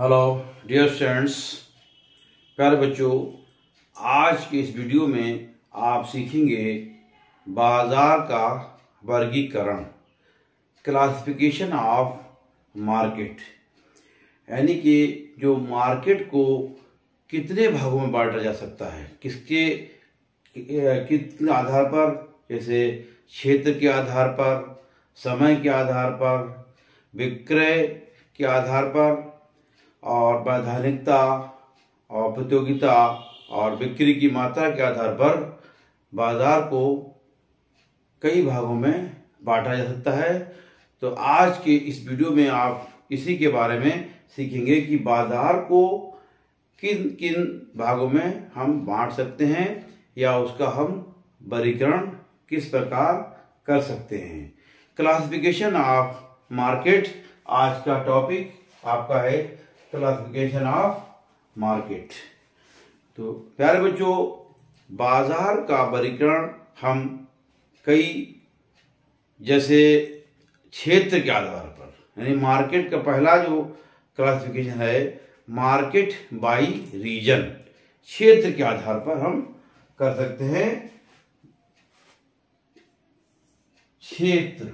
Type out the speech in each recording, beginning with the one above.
Hello dear students, प्यारे बच्चों, आज के इस वीडियो में आप सीखेंगे बाजार का वर्गीकरण, क्लासिफिकेशन ऑफ मार्केट। यानी कि जो मार्केट को कितने भागों में बांटा जा सकता है, कितने आधार पर, जैसे क्षेत्र के आधार पर, समय के आधार पर, विक्रय के आधार पर, और वैधानिकता और प्रतियोगिता और बिक्री की मात्रा के आधार पर बाजार को कई भागों में बांटा जा सकता है। तो आज के इस वीडियो में आप इसी के बारे में सीखेंगे कि बाजार को किन किन भागों में हम बांट सकते हैं या उसका हम वर्गीकरण किस प्रकार कर सकते हैं। क्लासिफिकेशन ऑफ मार्केट आज का टॉपिक आपका है, क्लासिफिकेशन ऑफ मार्केट। तो प्यारे बच्चों, बाजार का वर्गीकरण हम कई, जैसे क्षेत्र के आधार पर, यानी मार्केट का पहला जो क्लासिफिकेशन है मार्केट बाय रीजन, क्षेत्र के आधार पर हम कर सकते हैं। क्षेत्र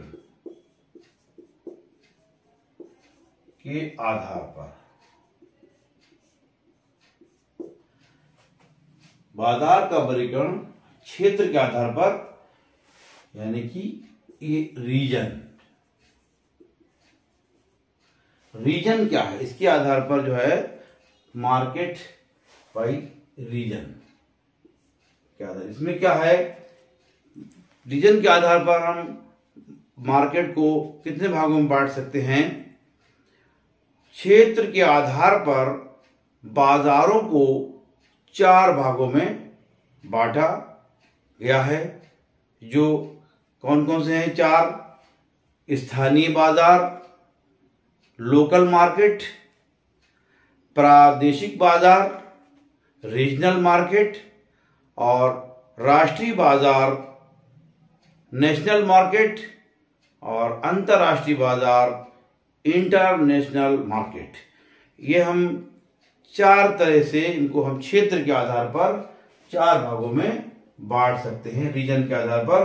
के आधार पर बाजार का वर्गीकरण क्षेत्र के आधार पर, यानी कि ये रीजन क्या है, इसके आधार पर जो है मार्केट बाय रीजन के आधार। इसमें क्या है, रीजन के आधार पर हम मार्केट को कितने भागों में बांट सकते हैं। क्षेत्र के आधार पर बाजारों को 4 भागों में बांटा गया है। जो कौन कौन से हैं 4? स्थानीय बाजार, लोकल मार्केट, प्रादेशिक बाजार, रीजनल मार्केट, और राष्ट्रीय बाजार, नेशनल मार्केट, और अंतर्राष्ट्रीय बाजार, इंटरनेशनल मार्केट। ये हम 4 तरह से इनको हम क्षेत्र के आधार पर 4 भागों में बांट सकते हैं, रीजन के आधार पर।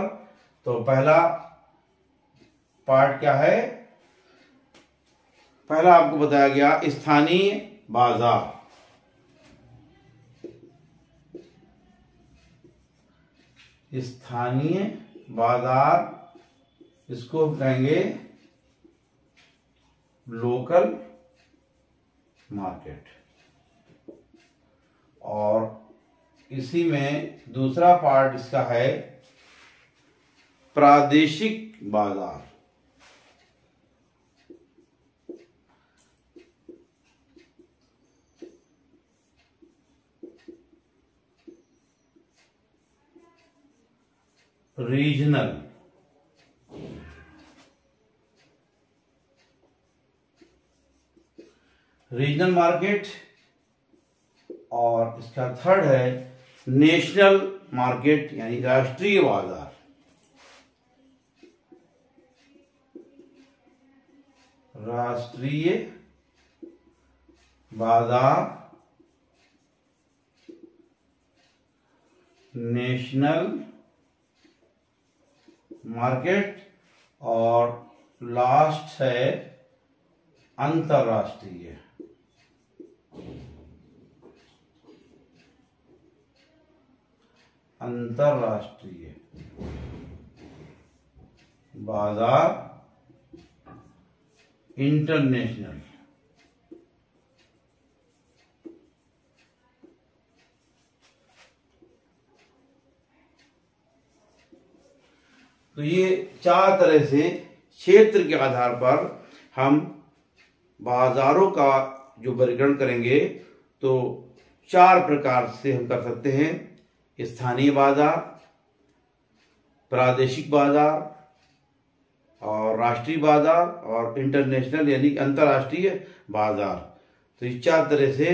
तो पहला पार्ट क्या है, पहला आपको बताया गया स्थानीय बाजार। स्थानीय बाजार, इसको हम कहेंगे लोकल मार्केट। और इसी में दूसरा पार्ट इसका है प्रादेशिक बाजार। Regional market. और इसका थर्ड है नेशनल मार्केट, यानी राष्ट्रीय बाजार। राष्ट्रीय बाजार, नेशनल मार्केट, और लास्ट है अंतर्राष्ट्रीय बाजार, इंटरनेशनल। तो ये 4 तरह से क्षेत्र के आधार पर हम बाजारों का जो वर्गीकरण करेंगे तो 4 प्रकार से हम कर सकते हैं। स्थानीय बाजार, प्रादेशिक बाजार, और राष्ट्रीय बाजार, और इंटरनेशनल यानी अंतर्राष्ट्रीय बाजार। तो इस 4 तरह से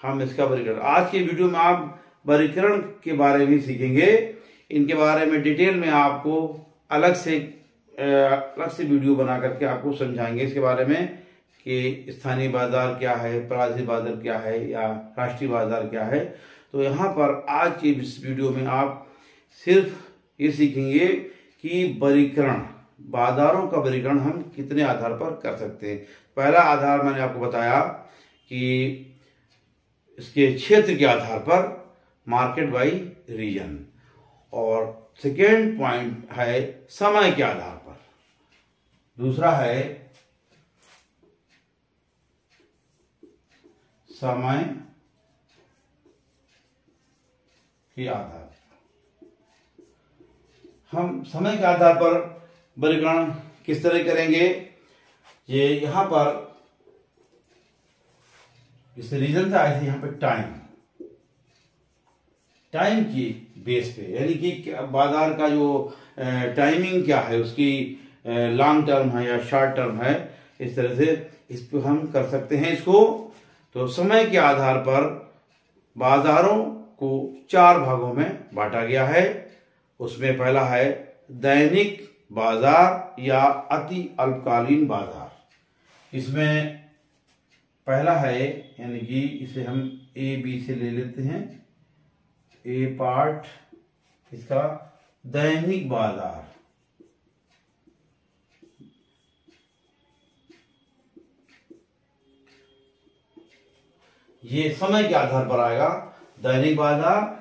हम इसका वर्गीकरण, आज के वीडियो में आप वर्गीकरण के बारे में सीखेंगे। इनके बारे में डिटेल में आपको अलग से वीडियो बना करके आपको समझाएंगे इसके बारे में कि स्थानीय बाजार क्या है, प्रादेशिक बाजार क्या है या राष्ट्रीय बाजार क्या है। तो यहाँ पर आज की इस वीडियो में आप सिर्फ ये सीखेंगे कि वर्गीकरण, बाजारों का वर्गीकरण हम कितने आधार पर कर सकते हैं। पहला आधार मैंने आपको बताया कि इसके क्षेत्र के आधार पर, मार्केट बाय रीजन, और सेकेंड पॉइंट है समय के आधार पर, दूसरा है समय के आधार। हम समय के आधार पर वर्गीकरण किस तरह करेंगे, ये यहां पर इस रीजन था, ऐसे यहां पर टाइम की बेस पे, यानी कि बाजार का जो टाइमिंग क्या है, उसकी लॉन्ग टर्म है या शॉर्ट टर्म है, इस तरह से इस पे हम कर सकते हैं इसको। तो समय के आधार पर बाजारों को 4 भागों में बांटा गया है। उसमें पहला है दैनिक बाजार या अति अल्पकालीन बाजार। इसमें पहला है, यानी कि इसे हम ए बी से ले लेते हैं। ए पार्ट इसका दैनिक बाजार, ये समय के आधार पर आएगा दैनिक बाजार।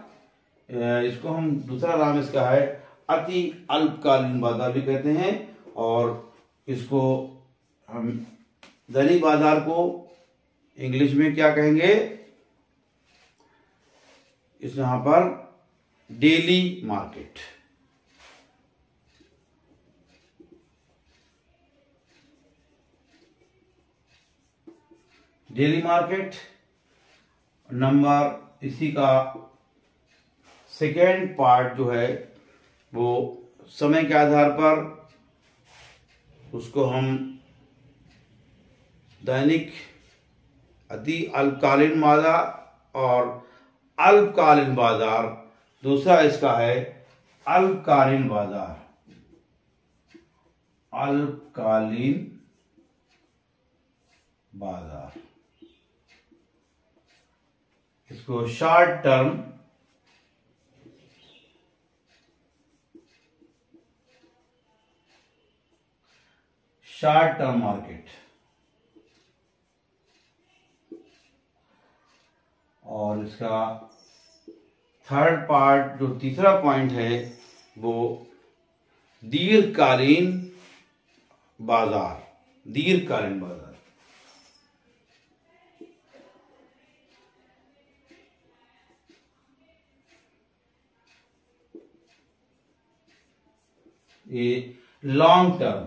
इसको हम दूसरा नाम इसका है अति अल्पकालीन बाजार भी कहते हैं, और इसको हम दैनिक बाजार को इंग्लिश में क्या कहेंगे, इस यहां पर daily market. Daily market number, इसी का सेकेंड पार्ट जो है वो समय के आधार पर, उसको हम दैनिक, अति अल्पकालीन बाजार और अल्पकालीन बाजार। दूसरा इसका है अल्पकालीन बाजार, अल्पकालीन बाजार। इसको शॉर्ट टर्म, मार्केट। और इसका थर्ड पार्ट, जो तीसरा पॉइंट है, वो दीर्घकालीन बाजार, दीर्घकालीन बाजार। ये लॉन्ग टर्म,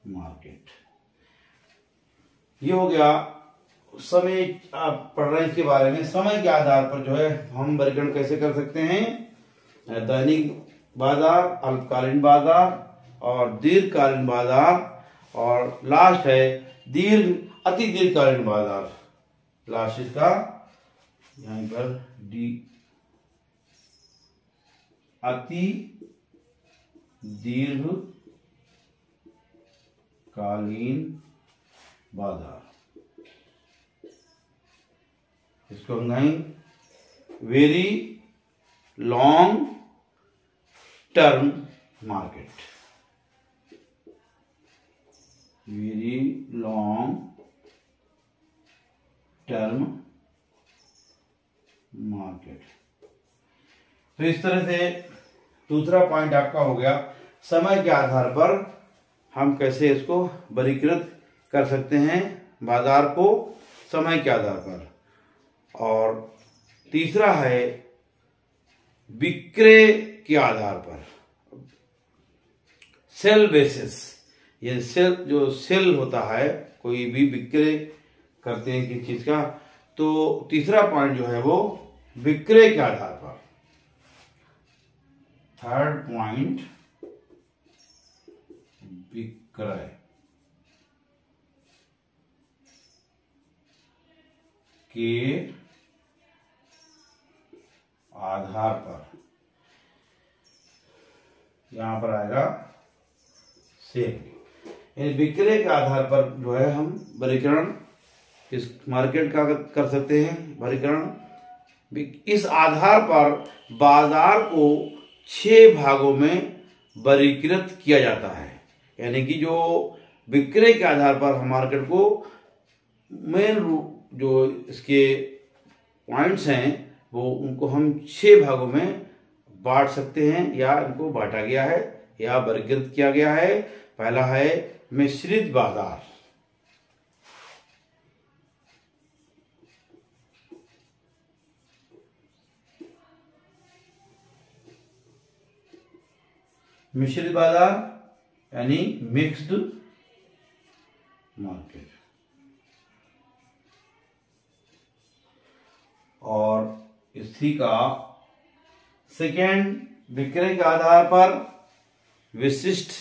मार्केट। ये हो गया समय, आप पढ़ रहे हैं इसके बारे में। समय के आधार पर जो है हम वर्गीकरण कैसे कर सकते हैं, दैनिक बाजार, अल्पकालीन बाजार और दीर्घकालीन बाजार, और लास्ट है अति दीर्घकालीन बाजार। लास्ट इसका यहां पर डी, अति दीर्घकालीन बाजार। इसको हम कहेंगे very long term market, very long term market. तो इस तरह से दूसरा पॉइंट आपका हो गया, समय के आधार पर हम कैसे इसको वर्गीकृत कर सकते हैं बाजार को, समय के आधार पर। और तीसरा है विक्रय के आधार पर, सेल बेसिस। ये सेल, जो सेल होता है, कोई भी विक्रय करते हैं किसी चीज का, तो तीसरा पॉइंट जो है वो विक्रय के आधार पर। थर्ड पॉइंट विक्रय के आधार पर। यहां पर आएगा सेल। यानी विक्रय के आधार पर जो है हम वर्गीकरण इस मार्केट का कर सकते हैं। वर्गीकरण इस आधार पर बाजार को 6 भागों में वर्गीकृत किया जाता है। यानी कि जो विक्रय के आधार पर हम मार्केट को मेन जो इसके पॉइंट्स हैं वो उनको हम 6 भागों में बांट सकते हैं या इनको बांटा गया है या वर्गीकृत किया गया है। पहला है मिश्रित बाजार। मिश्रित बाजार यानी मिक्स्ड मार्केट। और इसी का सेकेंड विक्रय के आधार पर विशिष्ट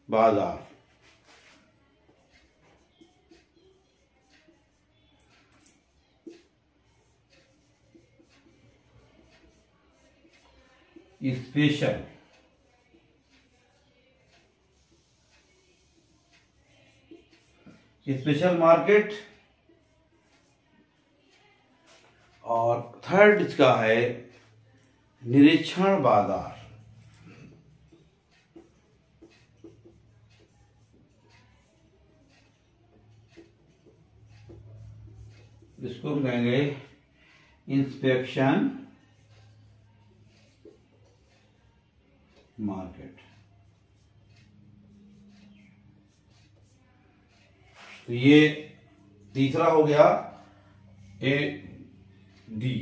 बाजार। Special market. और थर्ड इसका है निरीक्षण बाजार। इसको हम कहेंगे इंस्पेक्शन मार्केट। तो ये तीसरा हो गया ए डी।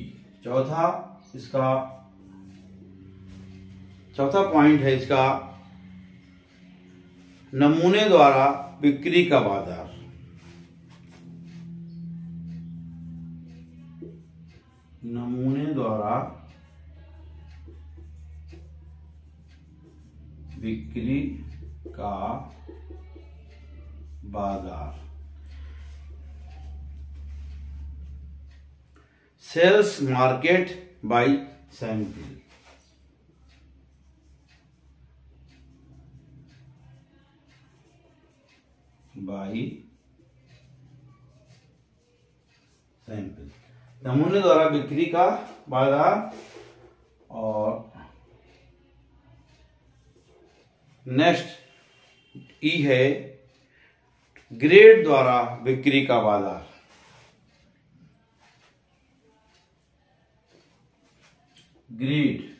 चौथा पॉइंट है इसका नमूने द्वारा बिक्री का बाजार। नमूने द्वारा बिक्री का बाजार। Sales market by sample. नमूने द्वारा बिक्री का बाजार। और नेक्स्ट ई है ग्रेड द्वारा बिक्री का बाजार। ग्रेड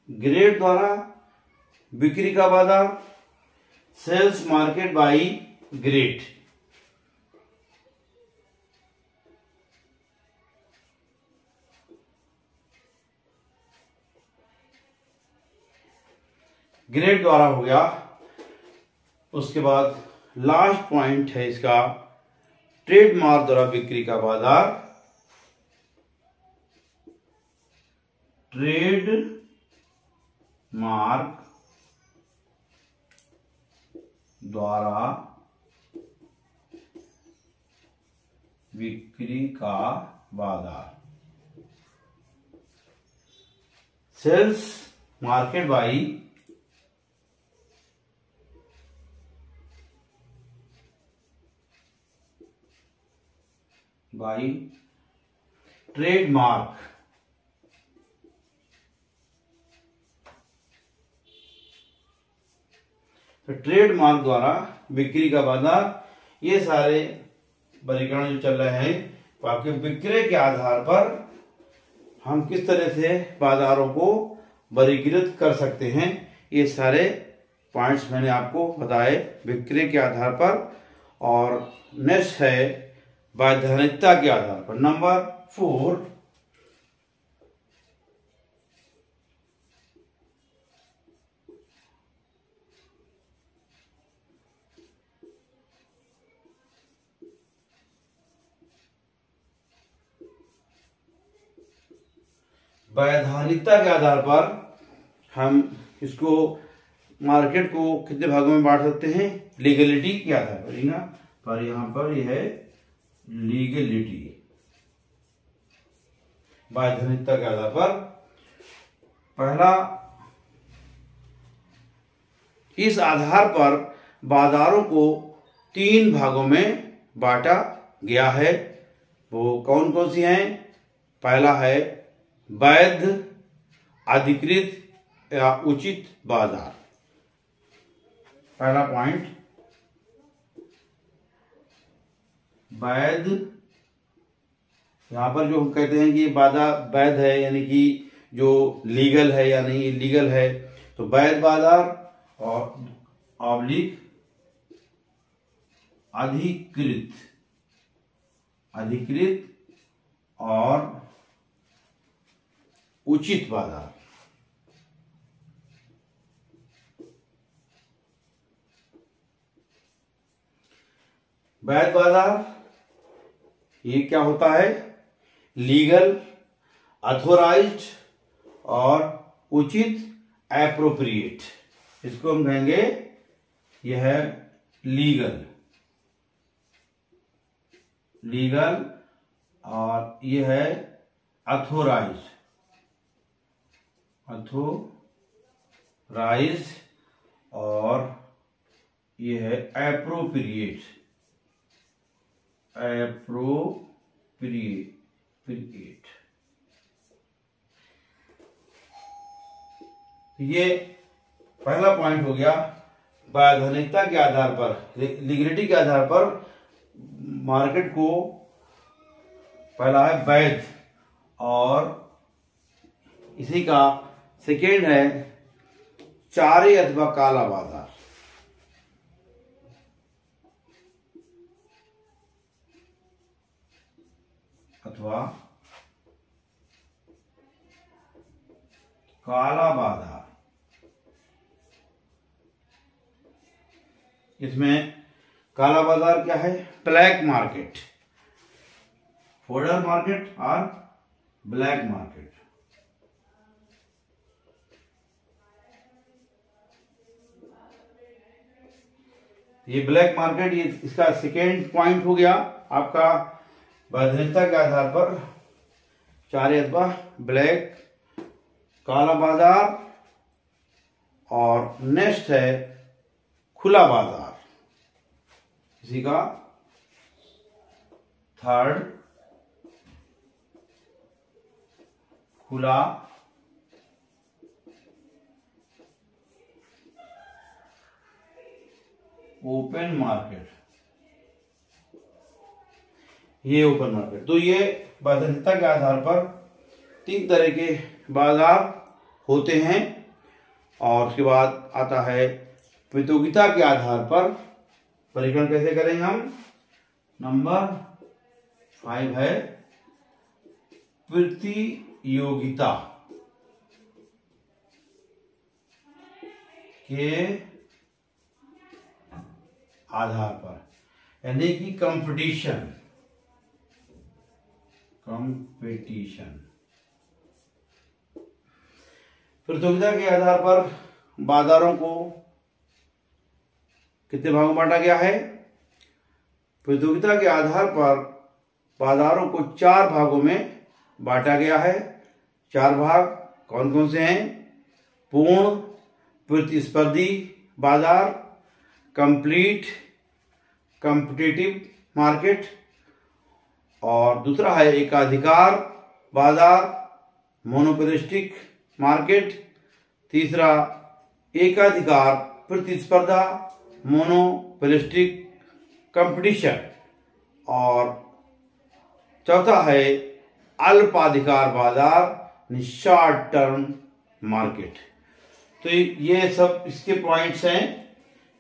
ग्रेड द्वारा बिक्री का बाजार। Sales market by grade. Grade द्वारा हो गया। उसके बाद लास्ट पॉइंट है इसका ट्रेडमार्क द्वारा बिक्री का बाजार। ट्रेड मार्क द्वारा बिक्री का बाजार। Sales market by trademark. तो ट्रेडमार्क द्वारा बिक्री का बाजार। ये सारे वर्गीकरण जो चल रहे हैं आपके विक्रय के आधार पर हम किस तरह से बाजारों को वर्गीकृत कर सकते हैं, ये सारे पॉइंट्स मैंने आपको बताए विक्रय के आधार पर। और नेक्स्ट है वैधानिकता के आधार पर। नंबर 4 वैधानिकता के आधार पर हम इसको मार्केट को कितने भागों में बांट सकते हैं? लीगलिटी के आधार पर, ना पर यहाँ पर यह है लीगलिटी, वैधानिकता के आधार पर। पहला, इस आधार पर बाजारों को 3 भागों में बांटा गया है। वो कौन कौन सी हैं? पहला है वैध, अधिकृत या उचित बाजार। पहला पॉइंट, वैध, यहां पर जो हम कहते हैं कि बाजार वैध है, यानी कि जो लीगल है या नहीं इलीगल है, तो वैध बाजार और ऑब्लिक अधिकृत और उचित बाजार। वैध बाजार ये क्या होता है? लीगल, अथोराइज्ड और उचित, एप्रोप्रिएट। इसको हम कहेंगे यह है लीगल और यह है अथोराइज्ड और यह है एप्रोप्रिएट। ये पहला पॉइंट हो गया। वैधानिकता के आधार पर, लीगलिटी के आधार पर मार्केट को, पहला है वैध और इसी का सेकेंड है चारे अथवा काला बाजार। अथवा काला बाजार। इसमें काला बाजार क्या है? ब्लैक मार्केट, फोल्डर मार्केट और ब्लैक मार्केट। ये ब्लैक मार्केट, ये इसका सेकेंड पॉइंट हो गया आपका। वैधानिकता के आधार पर चारे अथवा ब्लैक, काला बाजार और नेक्स्ट है खुला बाजार। इसी का थर्ड, खुला ओपन मार्केट। ये ओपन मार्केट। तो ये वैधानिकता के आधार पर 3 तरह के बाजार होते हैं। और उसके बाद आता है प्रतियोगिता के आधार पर परीक्षण कैसे करेंगे हम। नंबर 5 है प्रतियोगिता के आधार पर, यानी कि कंपटीशन। प्रतियोगिता के आधार पर बाजारों को कितने भागों में बांटा गया है? प्रतियोगिता के आधार पर बाजारों को 4 भागों में बांटा गया है। 4 भाग कौन कौन से हैं? पूर्ण प्रतिस्पर्धी बाजार, कंप्लीट कॉम्पिटिटिव मार्केट, और दूसरा है एकाधिकार बाजार, मोनोपोलिस्टिक मार्केट। तीसरा एकाधिकार प्रतिस्पर्धा, मोनोपोलिस्टिक कंपटीशन, और चौथा है अल्पाधिकार बाजार, शॉर्ट टर्म मार्केट। तो ये सब इसके पॉइंट्स हैं।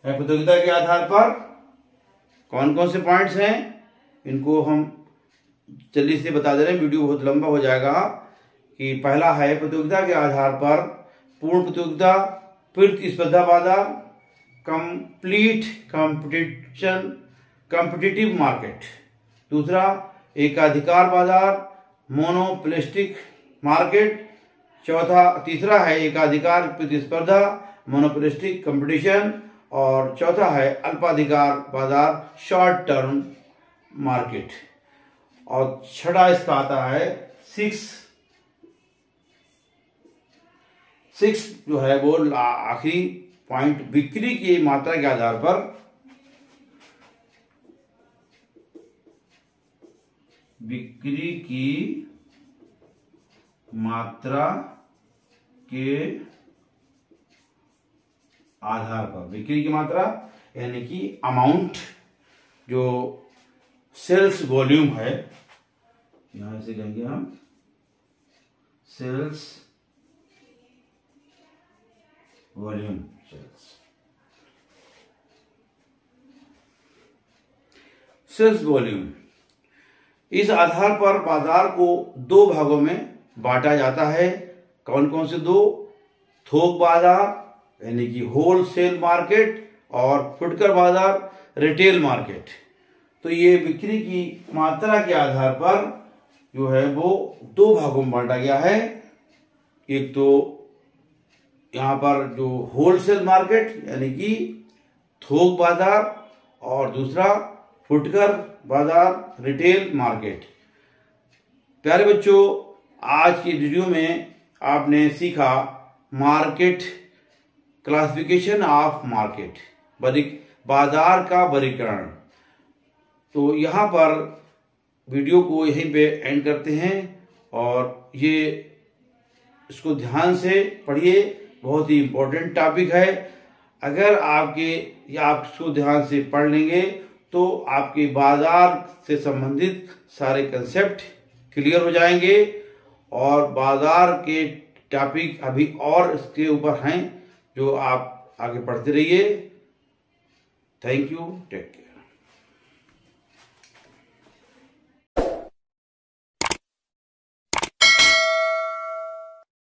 प्रतियोगिता के आधार पर कौन कौन से पॉइंट्स हैं, इनको हम जल्दी से बता दे रहे हैं, वीडियो बहुत लंबा हो जाएगा। कि पहला है प्रतियोगिता के आधार पर पूर्ण प्रतियोगिता, प्रतिस्पर्धा बाजार, कंप्लीट कंपटीशन कॉम्पिटिटिव मार्केट। दूसरा एकाधिकार बाजार, मोनोपोलिस्टिक मार्केट। तीसरा है एकाधिकार प्रतिस्पर्धा, मोनोपोलिस्टिक कंपटीशन, और चौथा है अल्पाधिकार बाजार, शॉर्ट टर्म मार्केट। और छठा इसका आता है सिक्स जो है वो आखिरी पॉइंट, बिक्री की मात्रा के आधार पर बिक्री की मात्रा के आधार पर, बिक्री की मात्रा यानी कि अमाउंट, जो सेल्स वॉल्यूम है, यहां से लेंगे हम सेल्स वॉल्यूम, सेल्स वॉल्यूम। इस आधार पर बाजार को दो भागों में बांटा जाता है। कौन कौन से दो? थोक बाजार यानी कि होलसेल मार्केट, और फुटकर बाजार, रिटेल मार्केट। तो ये बिक्री की मात्रा के आधार पर जो है वो दो भागों में बांटा गया है। एक तो यहाँ पर जो होलसेल मार्केट यानी कि थोक बाजार, और दूसरा फुटकर बाजार, रिटेल मार्केट। प्यारे बच्चों, आज की वीडियो में आपने सीखा मार्केट, क्लासिफिकेशन ऑफ मार्केट, बाजार का वर्गीकरण। तो यहाँ पर वीडियो को यहीं पे एंड करते हैं, और ये इसको ध्यान से पढ़िए, बहुत ही इम्पोर्टेंट टॉपिक है। अगर आप इसको ध्यान से पढ़ लेंगे तो आपके बाजार से संबंधित सारे कंसेप्ट क्लियर हो जाएंगे, और बाजार के टॉपिक अभी और इसके ऊपर हैं जो आप आगे पढ़ते रहिए। Thank you, take care.